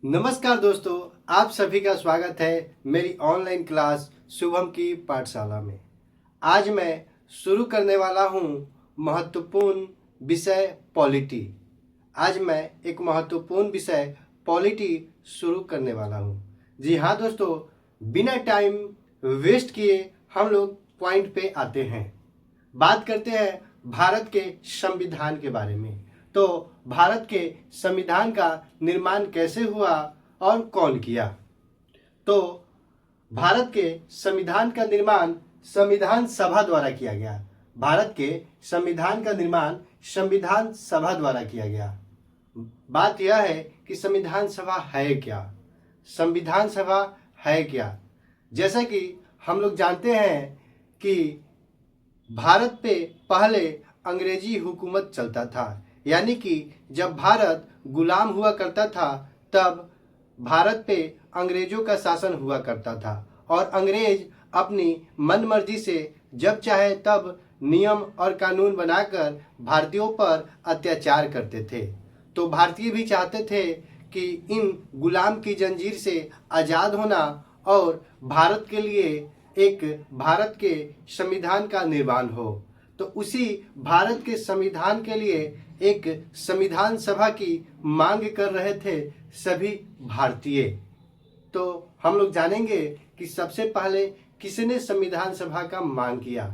नमस्कार दोस्तों, आप सभी का स्वागत है मेरी ऑनलाइन क्लास शुभम की पाठशाला में। आज मैं शुरू करने वाला हूं महत्वपूर्ण विषय पॉलिटी। आज मैं एक महत्वपूर्ण विषय पॉलिटी शुरू करने वाला हूं। जी हाँ दोस्तों, बिना टाइम वेस्ट किए हम लोग पॉइंट पे आते हैं। बात करते हैं भारत के संविधान के बारे में। तो भारत के संविधान का निर्माण कैसे हुआ और कौन किया? तो भारत के संविधान का निर्माण संविधान सभा द्वारा किया गया। भारत के संविधान का निर्माण संविधान सभा द्वारा किया गया। बात यह है कि संविधान सभा है क्या? संविधान सभा है क्या? जैसा कि हम लोग जानते हैं कि भारत पे पहले अंग्रेजी हुकूमत चलता था, यानी कि जब भारत गुलाम हुआ करता था तब भारत पे अंग्रेजों का शासन हुआ करता था और अंग्रेज अपनी मनमर्जी से जब चाहे तब नियम और कानून बनाकर भारतीयों पर अत्याचार करते थे। तो भारतीय भी चाहते थे कि इन गुलाम की जंजीर से आज़ाद होना और भारत के लिए एक भारत के संविधान का निर्माण हो। तो उसी भारत के संविधान के लिए एक संविधान सभा की मांग कर रहे थे सभी भारतीय। तो हम लोग जानेंगे कि सबसे पहले किसने संविधान सभा का मांग किया।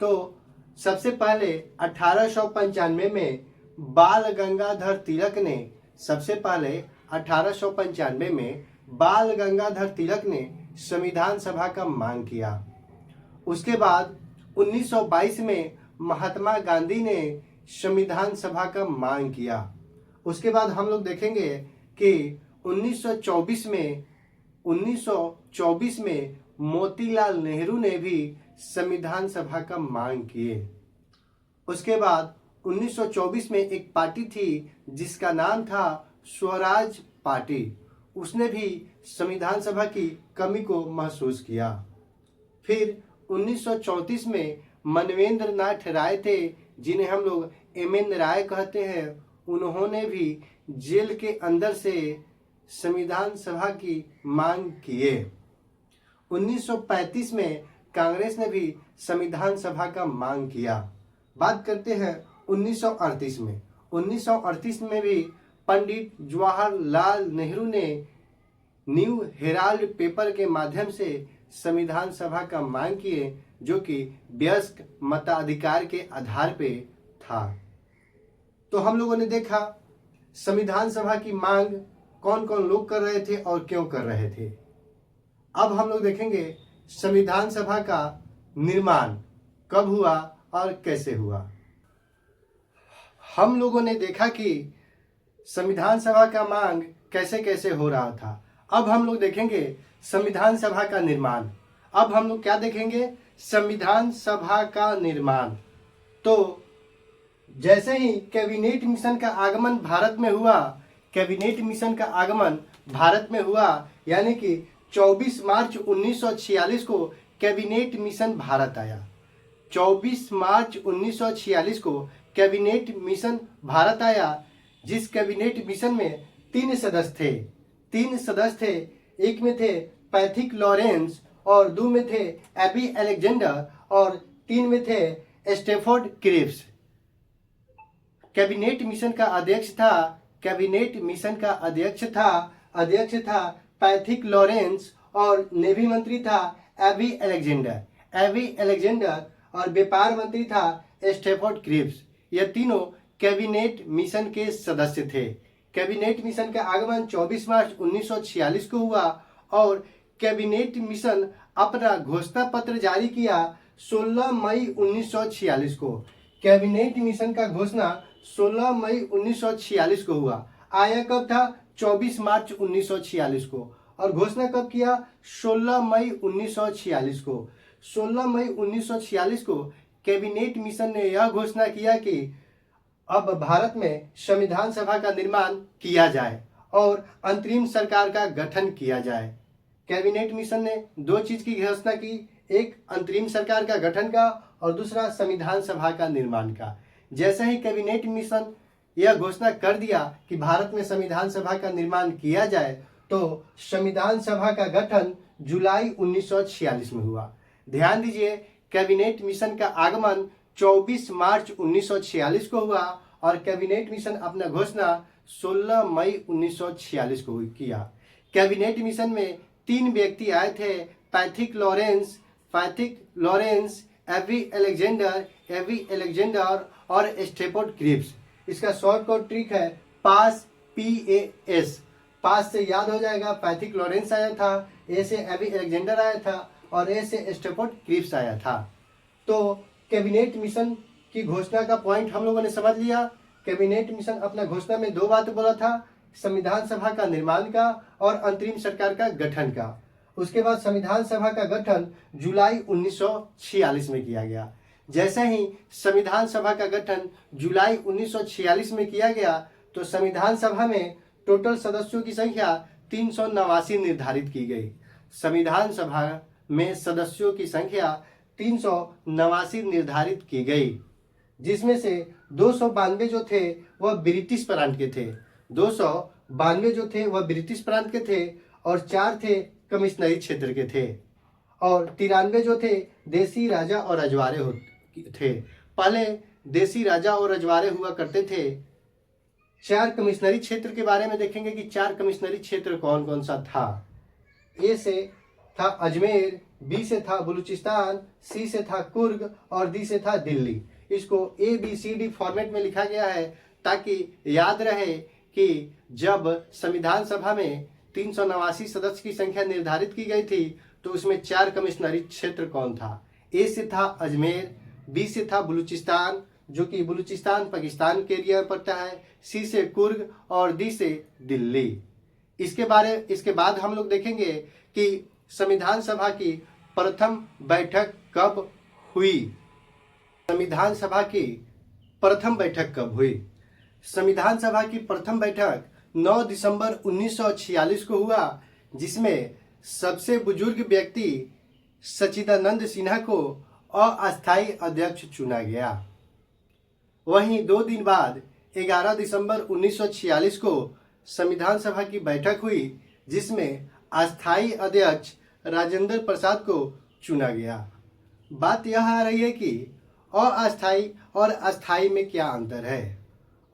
तो सबसे पहले 1895 में बाल गंगाधर तिलक ने सबसे पहले 1895 में बाल गंगाधर तिलक ने संविधान सभा का मांग किया। उसके बाद 1922 में महात्मा गांधी ने संविधान सभा का मांग किया। उसके बाद हम लोग देखेंगे कि 1924 में मोतीलाल नेहरू ने भी संविधान सभा का मांग किए। उसके बाद 1924 में एक पार्टी थी जिसका नाम था स्वराज पार्टी। उसने भी संविधान सभा की कमी को महसूस किया। फिर 1934 में मनवेंद्र नाथ राय थे, जिन्हें हम लोग MN राय कहते हैं। उन्होंने भी जेल के अंदर से संविधान सभा की मांग किए। 1935 में कांग्रेस ने भी संविधान सभा का मांग किया। बात करते हैं 1938 में। 1938 में भी पंडित जवाहरलाल नेहरू ने न्यू हेराल्ड पेपर के माध्यम से संविधान सभा का मांग किए, जो कि वयस्क मताधिकार के आधार पे था। तो हम लोगों ने देखा संविधान सभा की मांग कौन कौन लोग कर रहे थे और क्यों कर रहे थे। अब हम लोग देखेंगे संविधान सभा का निर्माण कब हुआ और कैसे हुआ। हम लोगों ने देखा कि संविधान सभा का मांग कैसे कैसे हो रहा था। अब हम लोग देखेंगे संविधान सभा का निर्माण। अब हम लोग क्या देखेंगे? संविधान सभा का निर्माण। तो जैसे ही कैबिनेट मिशन का आगमन भारत में हुआ, कैबिनेट मिशन का आगमन भारत में हुआ, यानी कि 24 मार्च 1946 को कैबिनेट मिशन भारत आया। 24 मार्च 1946 को कैबिनेट मिशन भारत आया, जिस कैबिनेट मिशन में 3 सदस्य थे। 3 सदस्य थे, एक में थे पैथिक लॉरेंस और 2 में थे एबी अलेक्जेंडर और 3 में थे स्टेफोर्ड क्रिप्स। कैबिनेट मिशन का अध्यक्ष था पैथिक लॉरेंस और नेवी मंत्री था एबी अलेक्जेंडर और व्यापार मंत्री था स्टेफोर्ड क्रिप्स। ये तीनों कैबिनेट मिशन के सदस्य थे। कैबिनेट मिशन का आगमन 24 मार्च 1946 को हुआ और कैबिनेट मिशन अपना घोषणा पत्र जारी किया 16 मई 1946 को। कैबिनेट मिशन का घोषणा 16 मई 1946 को हुआ। आया कब था? 24 मार्च 1946 को। और घोषणा कब किया? 16 मई 1946 को। 16 मई 1946 को कैबिनेट मिशन ने यह घोषणा किया कि अब भारत में संविधान सभा का निर्माण किया जाए और अंतरिम सरकार का गठन किया जाए। कैबिनेट मिशन ने 2 चीज की घोषणा की, एक अंतरिम सरकार का गठन का और दूसरा संविधान सभा का निर्माण का। जैसे ही कैबिनेट मिशन यह घोषणा कर दिया कि भारत में संविधान सभा का निर्माण किया जाए, तो संविधान सभा का गठन जुलाई 1946 में हुआ। ध्यान दीजिए, कैबिनेट मिशन का आगमन 24 मार्च 1946 को हुआ और कैबिनेट मिशन अपना घोषणा 16 मई 1946 को किया। कैबिनेट मिशन में 3 व्यक्ति आए थे, पैथिक लॉरेंस, एवी अलेक्जेंडर और स्टेफोर्ड क्रिप्स। इसका शॉर्टकट ट्रिक है पास, PAS। पास से याद हो जाएगा, पैथिक लॉरेंस आया था, ए से एवी अलेक्जेंडर आया था और ए से स्टेफोर्ड क्रिप्स आया था। तो कैबिनेट मिशन की घोषणा का पॉइंट हम लोगों ने समझ लिया। कैबिनेट मिशन अपना घोषणा में 2 बात बोला था, संविधान सभा का निर्माण का और अंतरिम सरकार का गठन का। उसके बाद संविधान सभा का गठन जुलाई 1946 में किया गया। जैसे ही संविधान सभा का गठन जुलाई 1946 में किया गया तो संविधान सभा में टोटल सदस्यों की संख्या 389 निर्धारित की गई। संविधान सभा में सदस्यों की संख्या 389 निर्धारित की गई, जिसमें से 292 जो थे वह ब्रिटिश प्रांत के थे, 292 जो थे वह ब्रिटिश प्रांत के थे और 4 थे कमिश्नरी क्षेत्र के थे और 93 जो थे देसी राजा और रजवाड़े थे। पहले देसी राजा और रजवाड़े हुआ करते थे। 4 कमिश्नरी क्षेत्र के बारे में देखेंगे कि 4 कमिश्नरी क्षेत्र कौन कौन सा था। ए से था अजमेर, बी से था बलूचिस्तान, सी से था कुर्ग और डी से था दिल्ली। इसको ABCD फॉर्मेट में लिखा गया है ताकि याद रहे कि जब संविधान सभा में 389 सदस्य की संख्या निर्धारित की गई थी तो उसमें 4 कमिश्नरी क्षेत्र कौन था। ए से था अजमेर, बी से था बलूचिस्तान जो कि बलूचिस्तान पाकिस्तान के एरिया में पड़ता है, सी से कुर्ग और डी से दिल्ली। इसके बाद हम लोग देखेंगे कि संविधान सभा की प्रथम बैठक कब हुई। संविधान सभा की प्रथम बैठक कब हुई? संविधान सभा की प्रथम बैठक 9 दिसंबर 1946 को हुआ, जिसमें सबसे बुजुर्ग व्यक्ति सच्चिदानंद सिन्हा को अस्थायी अध्यक्ष चुना गया। वहीं 2 दिन बाद 11 दिसंबर 1946 को संविधान सभा की बैठक हुई, जिसमें अस्थायी अध्यक्ष राजेंद्र प्रसाद को चुना गया। बात यह आ रही है कि अस्थायी और अस्थायी में क्या अंतर है।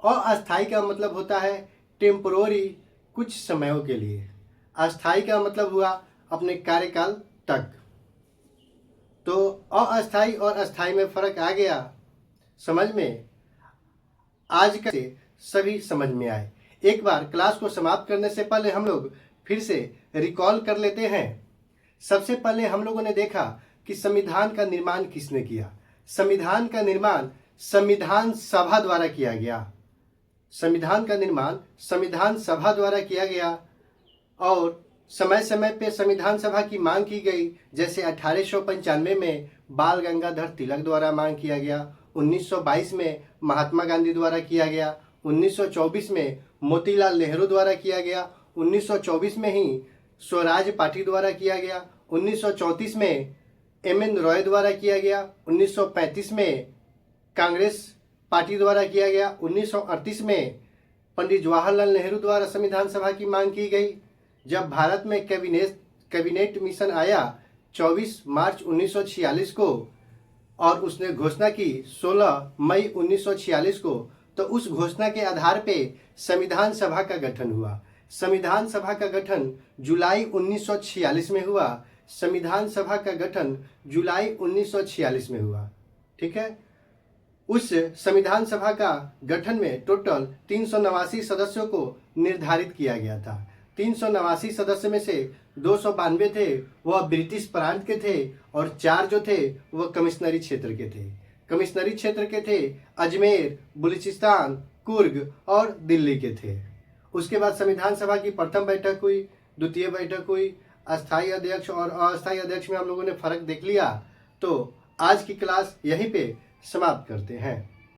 अस्थायी का मतलब होता है टेम्पोररी, कुछ समयों के लिए। अस्थायी का मतलब हुआ अपने कार्यकाल तक। तो अस्थायी और अस्थायी में फर्क आ गया समझ में। आज का सभी समझ में आए। एक बार क्लास को समाप्त करने से पहले हम लोग फिर से रिकॉल कर लेते हैं। सबसे पहले हम लोगों ने देखा कि संविधान का निर्माण किसने किया। संविधान का निर्माण संविधान सभा द्वारा किया गया। संविधान का निर्माण संविधान सभा द्वारा किया गया और समय समय पे संविधान सभा की मांग की गई। जैसे 1895 में बाल गंगाधर तिलक द्वारा मांग किया गया, 1922 में महात्मा गांधी द्वारा किया गया, 1924 में मोतीलाल नेहरू द्वारा किया गया, 1924 में ही स्वराज पार्टी द्वारा किया गया, 1934 में MN रॉय द्वारा किया गया, 1935 में कांग्रेस पार्टी द्वारा किया गया, 1938 में पंडित जवाहरलाल नेहरू द्वारा संविधान सभा की मांग की गई। जब भारत में कैबिनेट मिशन आया 24 मार्च 1946 को और उसने घोषणा की 16 मई 1946 को, तो उस घोषणा के आधार पे संविधान सभा का गठन हुआ। संविधान सभा का गठन जुलाई 1946 में हुआ। संविधान सभा का गठन जुलाई 1946 में हुआ। ठीक है। उस संविधान सभा का गठन में टोटल 389 सदस्यों को निर्धारित किया गया था। 389 सदस्य में से 292 थे वह ब्रिटिश प्रांत के थे और 4 जो थे वह कमिश्नरी क्षेत्र के थे। कमिश्नरी क्षेत्र के थे अजमेर, बलूचिस्तान, कुर्ग और दिल्ली के थे। उसके बाद संविधान सभा की प्रथम बैठक हुई, द्वितीय बैठक हुई। अस्थायी अध्यक्ष और अस्थायी अध्यक्ष में हम लोगों ने फर्क देख लिया। तो आज की क्लास यहीं पे समाप्त करते हैं।